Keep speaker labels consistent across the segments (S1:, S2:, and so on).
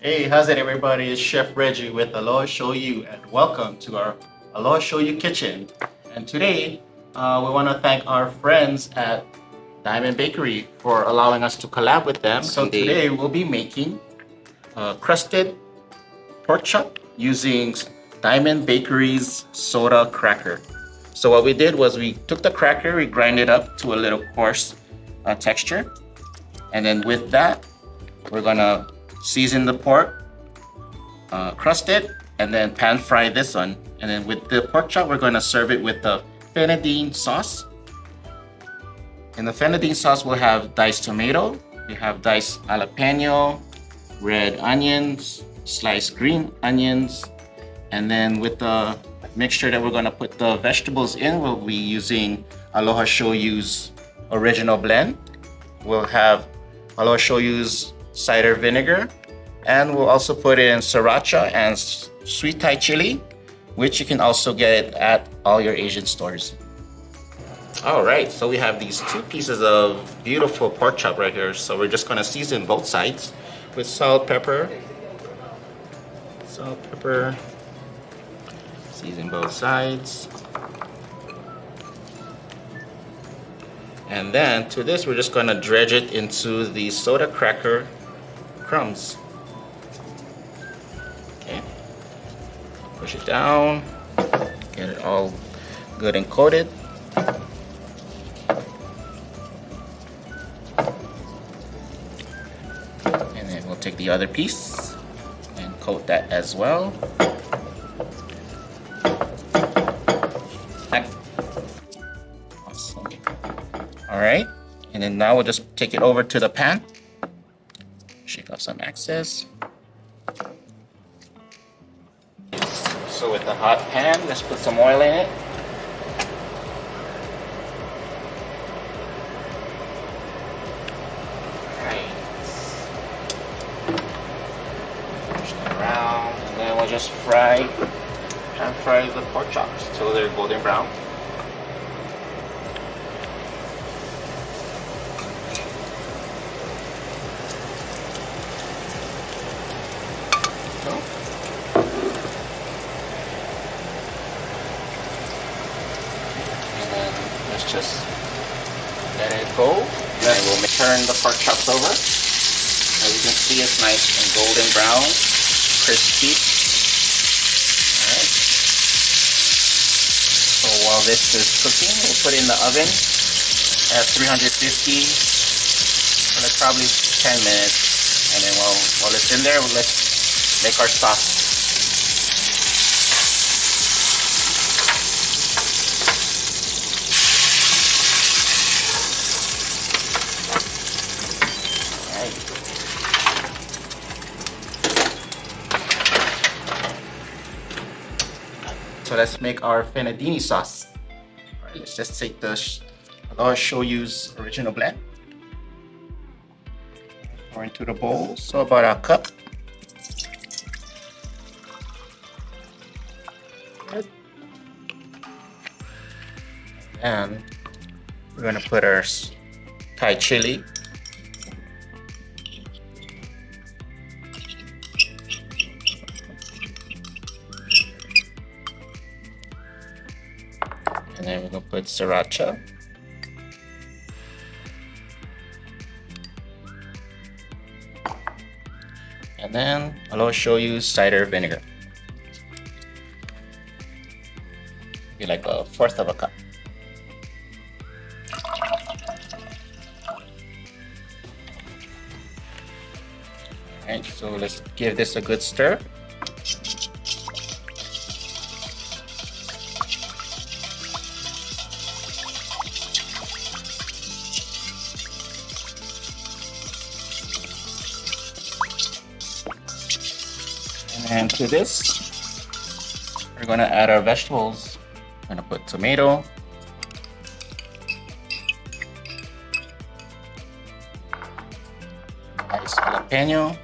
S1: Hey, how's it everybody? It's Chef Reggie with Aloha Shoyu and welcome to our Aloha Shoyu kitchen. And today we want to thank our friends at Diamond Bakery for allowing us to collab with them. So today we'll be making crusted pork chop using Diamond Bakery's soda cracker. So what we did was we took the cracker, we grind it up to a little coarse texture. And then with that, we're gonna season the pork, crust it, and then pan fry this one. And then with the pork chop, we're gonna serve it with the Fenadine sauce. In the Fenadine sauce, we'll have diced tomato, we have diced jalapeno, red onions, sliced green onions, and then with the mixture that we're gonna put the vegetables in, we'll be using Aloha Shoyu's original blend. We'll have Aloha Shoyu's cider vinegar, and we'll also put in sriracha and sweet Thai chili, which you can also get at all your Asian stores. All right, so we have these two pieces of beautiful pork chop right here. So we're just gonna season both sides with salt, pepper, season both sides. And then to this, we're just gonna dredge it into the soda cracker crumbs. Okay, push it down, get it all good and coated. And then we'll take the other piece and coat that as well. Awesome. All right, and then now we'll just take it over to the pan. Shake off some excess. So with the hot pan, let's put some oil in it. Right. Push it around, and then we'll just pan fry the pork chops till they're golden brown. Just let it go. Then we'll turn the pork chops over. As you can see, it's nice and golden brown, crispy. Alright. So while this is cooking, we'll put it in the oven at 350 for like probably 10 minutes. And then while it's in there, let's make our sauce. So let's make our Fenadini sauce. All right, let's just take the Aloha Shoyu's original blend. Pour into the bowl, so about a cup. And we're gonna put our Thai chili. And then we're gonna put sriracha. And then Aloha Shoyu cider vinegar. Be like a fourth of a cup. Alright, so let's give this a good stir. And to this, we're gonna add our vegetables. I'm gonna put tomato, nice jalapeno,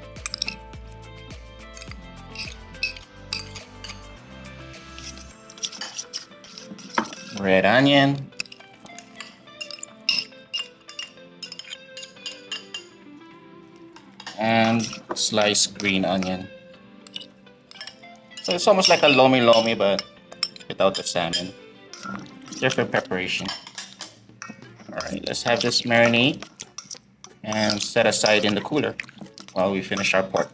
S1: red onion, and sliced green onion. So it's almost like a lomi lomi, but without the salmon. Different preparation. Alright, let's have this marinade and set aside in the cooler while we finish our pork.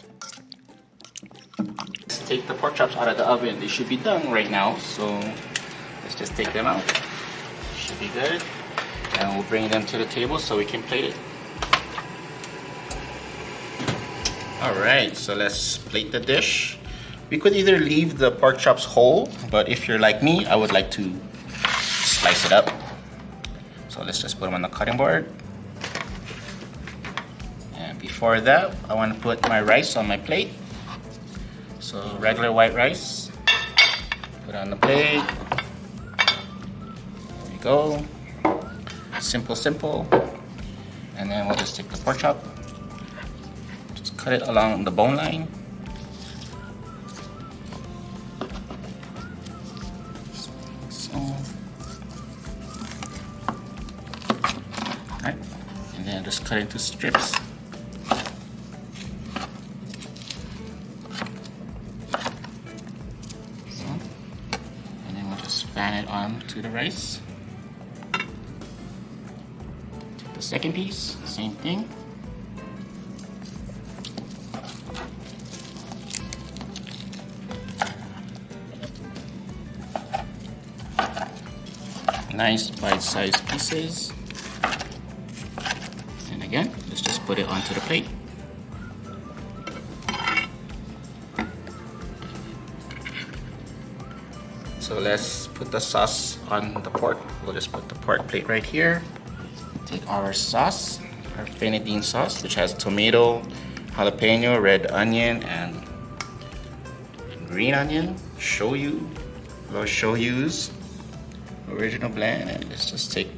S1: Let's take the pork chops out of the oven. They should be done right now, so let's just take them out. Should be good. And we'll bring them to the table so we can plate it. Alright, so let's plate the dish. We could either leave the pork chops whole, but if you're like me, I would like to slice it up. So let's just put them on the cutting board. And before that, I want to put my rice on my plate. So regular white rice, put it on the plate. There we go. Simple, simple. And then we'll just take the pork chop, just cut it along the bone line. So, alright, and then just cut into strips. So, and then we'll just fan it on to the rice. Second piece, same thing. Nice bite-sized pieces. And again, let's just put it onto the plate. So let's put the sauce on the pork. We'll just put the pork plate right here. Take our sauce, our Finidine sauce, which has tomato, jalapeno, red onion, and green onion, shoyu, Aloha Shoyu's original blend, and let's just take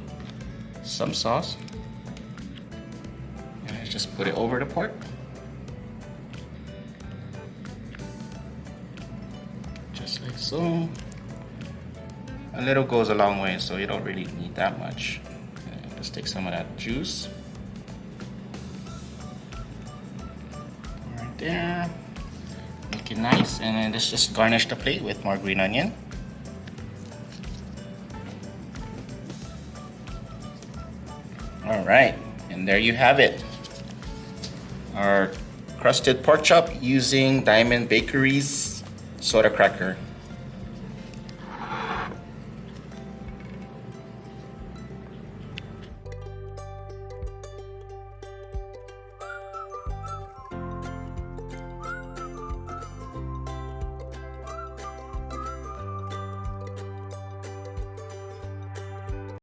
S1: some sauce and let's just put it over the pork. Just like so. A little goes a long way, so you don't really need that much. Let's take some of that juice. Right there. Make it nice, and then let's just garnish the plate with more green onion. Alright, and there you have it. Our crusted pork chop using Diamond Bakery's soda cracker.